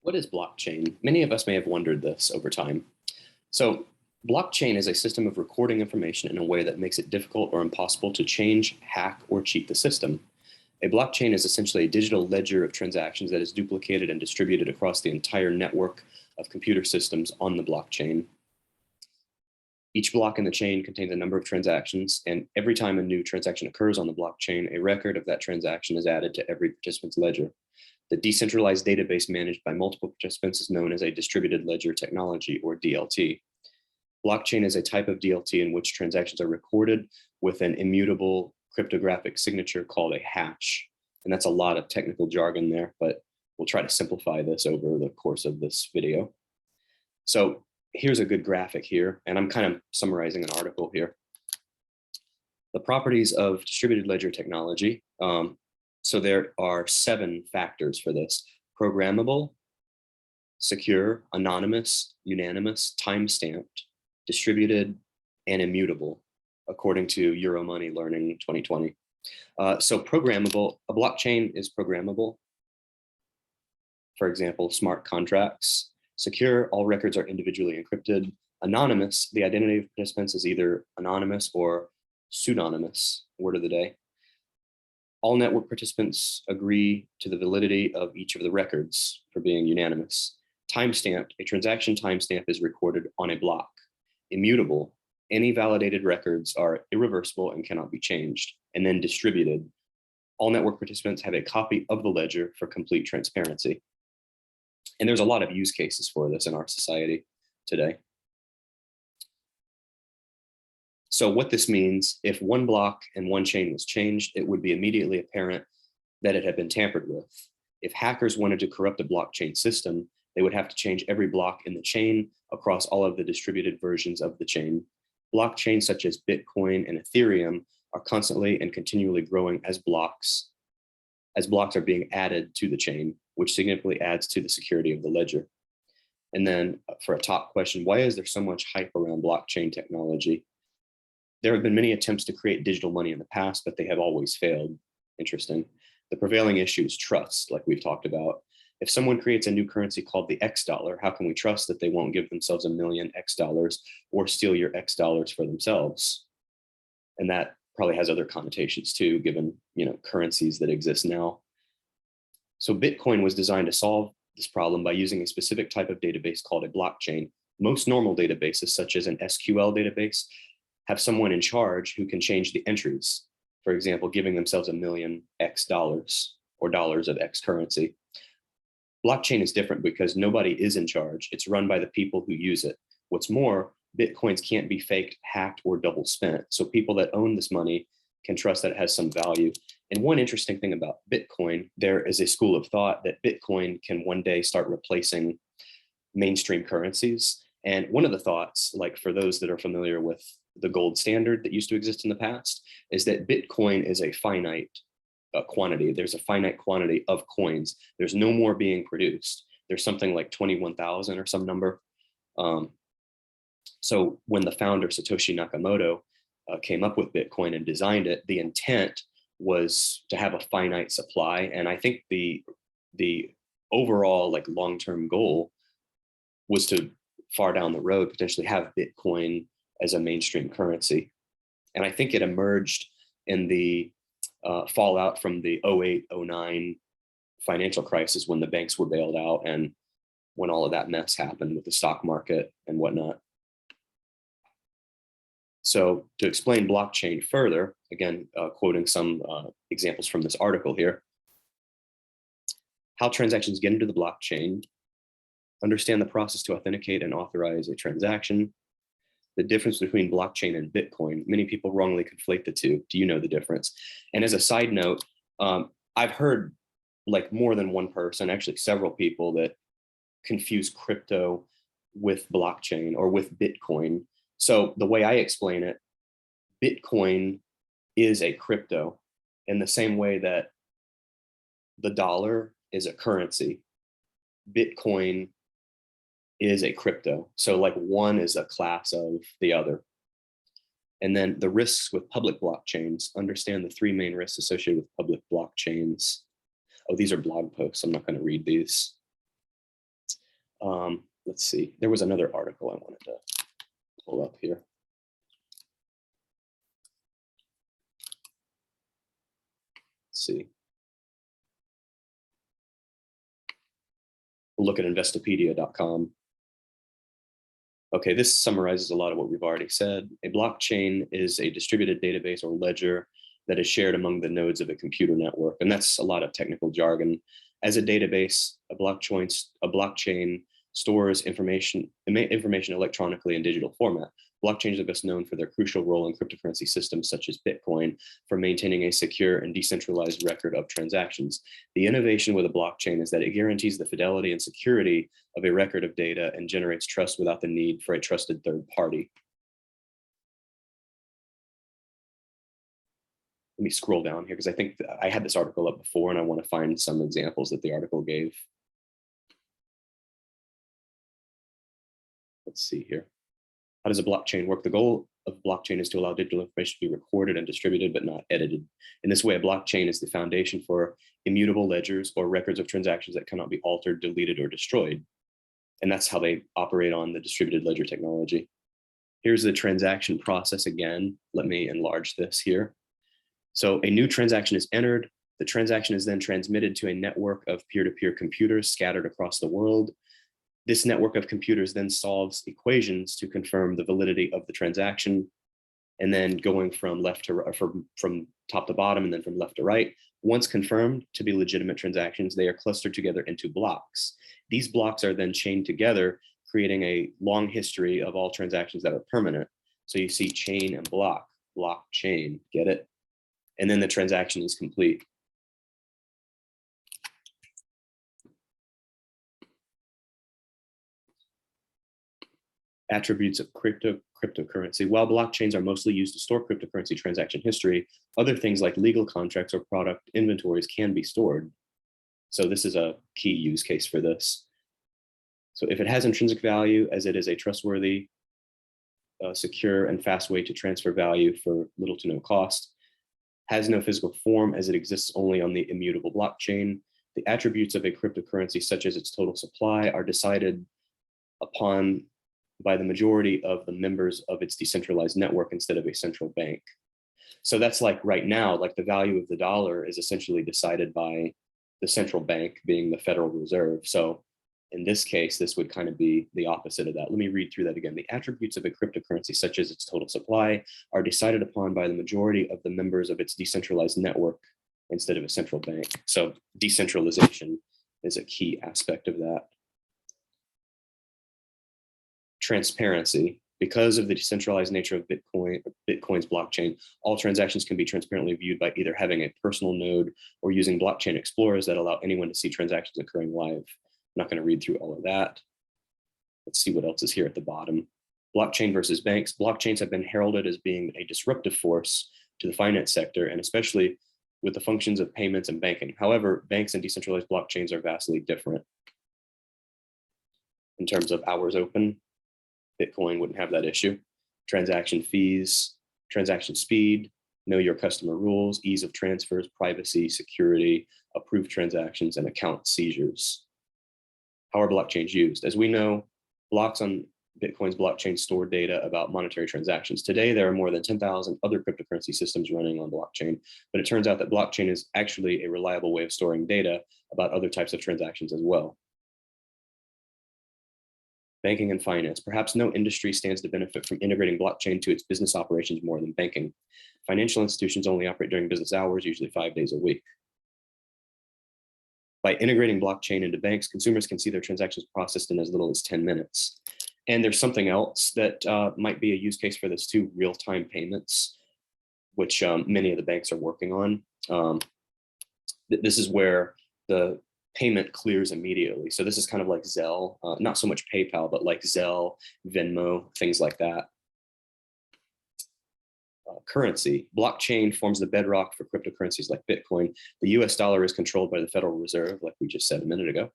What is blockchain? Many of us may have wondered this over time. So, blockchain is a system of recording information in a way that makes it difficult or impossible to change, hack, or cheat the system. A blockchain is essentially a digital ledger of transactions that is duplicated and distributed across the entire network of computer systems on the blockchain. Each block in the chain contains a number of transactions, and every time a new transaction occurs on the blockchain, a record of that transaction is added to every participant's ledger. The decentralized database managed by multiple participants is known as a distributed ledger technology, or DLT. Blockchain is a type of DLT in which transactions are recorded with an immutable cryptographic signature called a hash. And that's a lot of technical jargon there, but we'll try to simplify this over the course of this video. So here's a good graphic here, and I'm kind of summarizing an article here. The properties of distributed ledger technology. So there are 7 factors for this: programmable, secure, anonymous, unanimous, time-stamped, distributed, and immutable, according to Euromoney Learning 2020. So programmable, a blockchain is programmable. For example, smart contracts. Secure, all records are individually encrypted. Anonymous, the identity of participants is either anonymous or pseudonymous, word of the day. All network participants agree to the validity of each of the records for being unanimous. Timestamped, a transaction timestamp is recorded on a block. Immutable, any validated records are irreversible and cannot be changed. And then distributed, all network participants have a copy of the ledger for complete transparency. And there's a lot of use cases for this in our society today. So what this means, if one block and one chain was changed, it would be immediately apparent that it had been tampered with. If hackers wanted to corrupt a blockchain system, they would have to change every block in the chain across all of the distributed versions of the chain. Blockchains such as Bitcoin and Ethereum are constantly and continually growing as blocks are being added to the chain, which significantly adds to the security of the ledger. And then for a top question, why is there so much hype around blockchain technology? There have been many attempts to create digital money in the past, but they have always failed. Interesting. The prevailing issue is trust, like we've talked about. If someone creates a new currency called the X dollar, how can we trust that they won't give themselves a million X dollars or steal your X dollars for themselves? And that probably has other connotations too, given currencies that exist now. So Bitcoin was designed to solve this problem by using a specific type of database called a blockchain. Most normal databases, such as an SQL database, have someone in charge who can change the entries. For example, giving themselves a million X dollars or dollars of X currency. Blockchain is different because nobody is in charge. It's run by the people who use it. What's more, Bitcoins can't be faked, hacked, or double spent. So people that own this money can trust that it has some value. And one interesting thing about Bitcoin, there is a school of thought that Bitcoin can one day start replacing mainstream currencies. And one of the thoughts, like for those that are familiar with the gold standard that used to exist in the past, is that Bitcoin is a finite quantity. There's a finite quantity of coins. There's no more being produced. There's something like 21,000 or some number. So when the founder, Satoshi Nakamoto, came up with Bitcoin and designed it, the intent was to have a finite supply. And I think the overall long-term goal was to far down the road potentially have Bitcoin as a mainstream currency. And I think it emerged in the fallout from the 08-09 financial crisis, when the banks were bailed out and when all of that mess happened with the stock market and whatnot. So to explain blockchain further, again, quoting some examples from this article here: how transactions get into the blockchain, understand the process to authenticate and authorize a transaction, the difference between blockchain and Bitcoin. Many people wrongly conflate the two. Do you know the difference? And as a side note, I've heard more than one person, actually several people, that confuse crypto with blockchain or with Bitcoin. So the way I explain it, Bitcoin is a crypto in the same way that the dollar is a currency. Bitcoin is a crypto. So one is a class of the other. And then the risks with public blockchains: understand the 3 main risks associated with public blockchains. Oh, these are blog posts. I'm not going to read these. Let's see, there was another article I wanted to pull up here. Let's see. We'll look at investopedia.com. Okay, this summarizes a lot of what we've already said. A blockchain is a distributed database or ledger that is shared among the nodes of a computer network. And that's a lot of technical jargon. As a database, a blockchain stores information electronically in digital format. Blockchains are best known for their crucial role in cryptocurrency systems such as Bitcoin for maintaining a secure and decentralized record of transactions. The innovation with a blockchain is that it guarantees the fidelity and security of a record of data and generates trust without the need for a trusted third party. Let me scroll down here because I think I had this article up before and I want to find some examples that the article gave. Let's see here. How does a blockchain work? The goal of blockchain is to allow digital information to be recorded and distributed, but not edited. In this way, a blockchain is the foundation for immutable ledgers or records of transactions that cannot be altered, deleted, or destroyed. And that's how they operate on the distributed ledger technology. Here's the transaction process again. Let me enlarge this here. So a new transaction is entered. The transaction is then transmitted to a network of peer-to-peer computers scattered across the world. This network of computers then solves equations to confirm the validity of the transaction. And then going from left to from top to bottom and then from left to right. Once confirmed to be legitimate transactions, they are clustered together into blocks. These blocks are then chained together, creating a long history of all transactions that are permanent. So you see chain and block, blockchain, get it? And then the transaction is complete. Attributes of cryptocurrency. While blockchains are mostly used to store cryptocurrency transaction history, other things like legal contracts or product inventories can be stored. So this is a key use case for this. So if it has intrinsic value, as it is a trustworthy, secure, and fast way to transfer value for little to no cost, has no physical form as it exists only on the immutable blockchain. The attributes of a cryptocurrency, such as its total supply, are decided upon by the majority of the members of its decentralized network instead of a central bank. So that's like right now, like the value of the dollar is essentially decided by the central bank, being the Federal Reserve. So in this case, this would kind of be the opposite of that. Let me read through that again. The attributes of a cryptocurrency, such as its total supply, are decided upon by the majority of the members of its decentralized network instead of a central bank. So decentralization is a key aspect of that. Transparency. Because of the decentralized nature of Bitcoin's blockchain, all transactions can be transparently viewed by either having a personal node or using blockchain explorers that allow anyone to see transactions occurring live. I'm not going to read through all of that. Let's see what else is here at the bottom. Blockchain versus banks. Blockchains have been heralded as being a disruptive force to the finance sector, and especially with the functions of payments and banking. However, banks and decentralized blockchains are vastly different. In terms of hours open, Bitcoin wouldn't have that issue. Transaction fees, transaction speed, know your customer rules, ease of transfers, privacy, security, approved transactions, and account seizures. How are blockchains used? As we know, blocks on Bitcoin's blockchain store data about monetary transactions. Today, there are more than 10,000 other cryptocurrency systems running on blockchain, but it turns out that blockchain is actually a reliable way of storing data about other types of transactions as well. Banking and finance. Perhaps no industry stands to benefit from integrating blockchain to its business operations more than banking. Financial institutions only operate during business hours, usually 5 days a week. By integrating blockchain into banks, consumers can see their transactions processed in as little as 10 minutes. And there's something else that might be a use case for this too, real-time payments, which many of the banks are working on. This is where the payment clears immediately. So this is kind of like Zelle, not so much PayPal, but like Zelle, Venmo, things like that. Currency. Blockchain forms the bedrock for cryptocurrencies like Bitcoin. The US dollar is controlled by the Federal Reserve, like we just said a minute ago.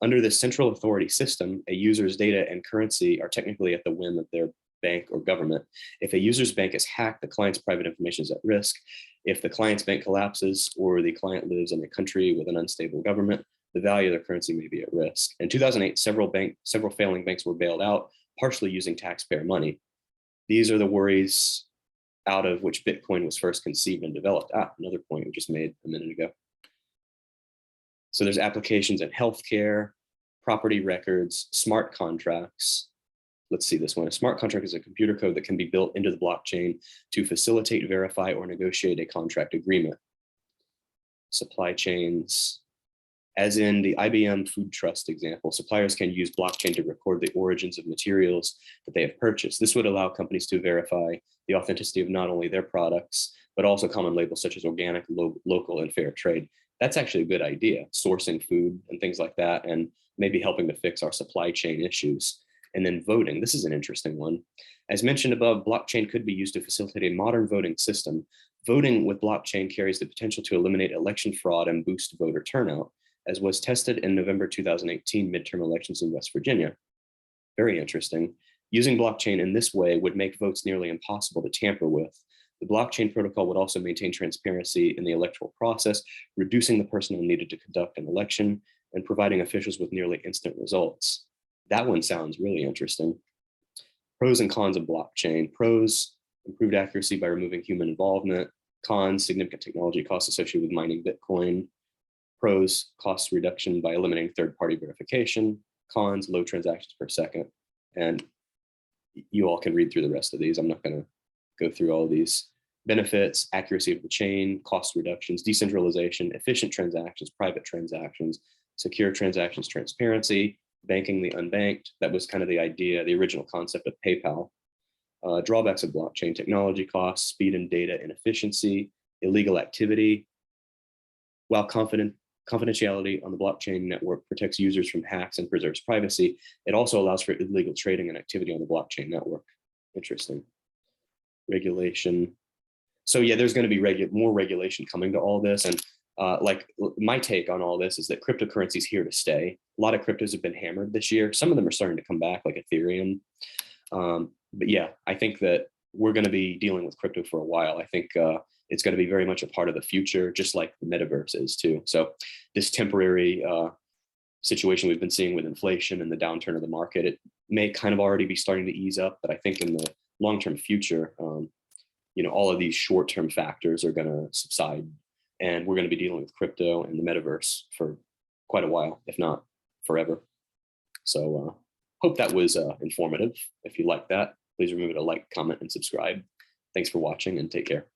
Under this central authority system, a user's data and currency are technically at the whim of their bank or government. If a user's bank is hacked, the client's private information is at risk. If the client's bank collapses or the client lives in a country with an unstable government, the value of their currency may be at risk. In 2008, several failing banks were bailed out, partially using taxpayer money. These are the worries out of which Bitcoin was first conceived and developed. Another point we just made a minute ago. So there's applications in healthcare, property records, smart contracts. Let's see this one. A smart contract is a computer code that can be built into the blockchain to facilitate, verify, or negotiate a contract agreement. Supply chains, as in the IBM Food Trust example, suppliers can use blockchain to record the origins of materials that they have purchased. This would allow companies to verify the authenticity of not only their products, but also common labels such as organic, local, and fair trade. That's actually a good idea, sourcing food and things like that, and maybe helping to fix our supply chain issues. And then voting, this is an interesting one. As mentioned above, blockchain could be used to facilitate a modern voting system. Voting with blockchain carries the potential to eliminate election fraud and boost voter turnout, as was tested in November 2018 midterm elections in West Virginia. Very interesting. Using blockchain in this way would make votes nearly impossible to tamper with. The blockchain protocol would also maintain transparency in the electoral process, reducing the personnel needed to conduct an election and providing officials with nearly instant results. That one sounds really interesting. Pros and cons of blockchain. Pros, improved accuracy by removing human involvement. Cons, significant technology costs associated with mining Bitcoin. Pros, cost reduction by eliminating third-party verification. Cons, low transactions per second. And you all can read through the rest of these. I'm not going to go through all of these. Benefits, accuracy of the chain, cost reductions, decentralization, efficient transactions, private transactions, secure transactions, transparency, banking the unbanked. That was kind of the idea, the original concept of PayPal. Drawbacks of blockchain: technology costs, speed and data inefficiency, illegal activity. While confidentiality on the blockchain network protects users from hacks and preserves privacy, it also allows for illegal trading and activity on the blockchain network. Interesting. Regulation. So yeah, there's going to be more regulation coming to all this. And like my take on all this is that cryptocurrency is here to stay. A lot of cryptos have been hammered this year. Some of them are starting to come back, like Ethereum. But yeah, I think that we're going to be dealing with crypto for a while. I think it's going to be very much a part of the future, just like the metaverse is too. So this temporary situation we've been seeing with inflation and the downturn of the market, it may kind of already be starting to ease up, but I think in the long-term future, all of these short-term factors are going to subside, and we're going to be dealing with crypto and the metaverse for quite a while, if not forever. So hope that was informative. If you like that, please remember to like, comment, and subscribe. Thanks for watching, and take care.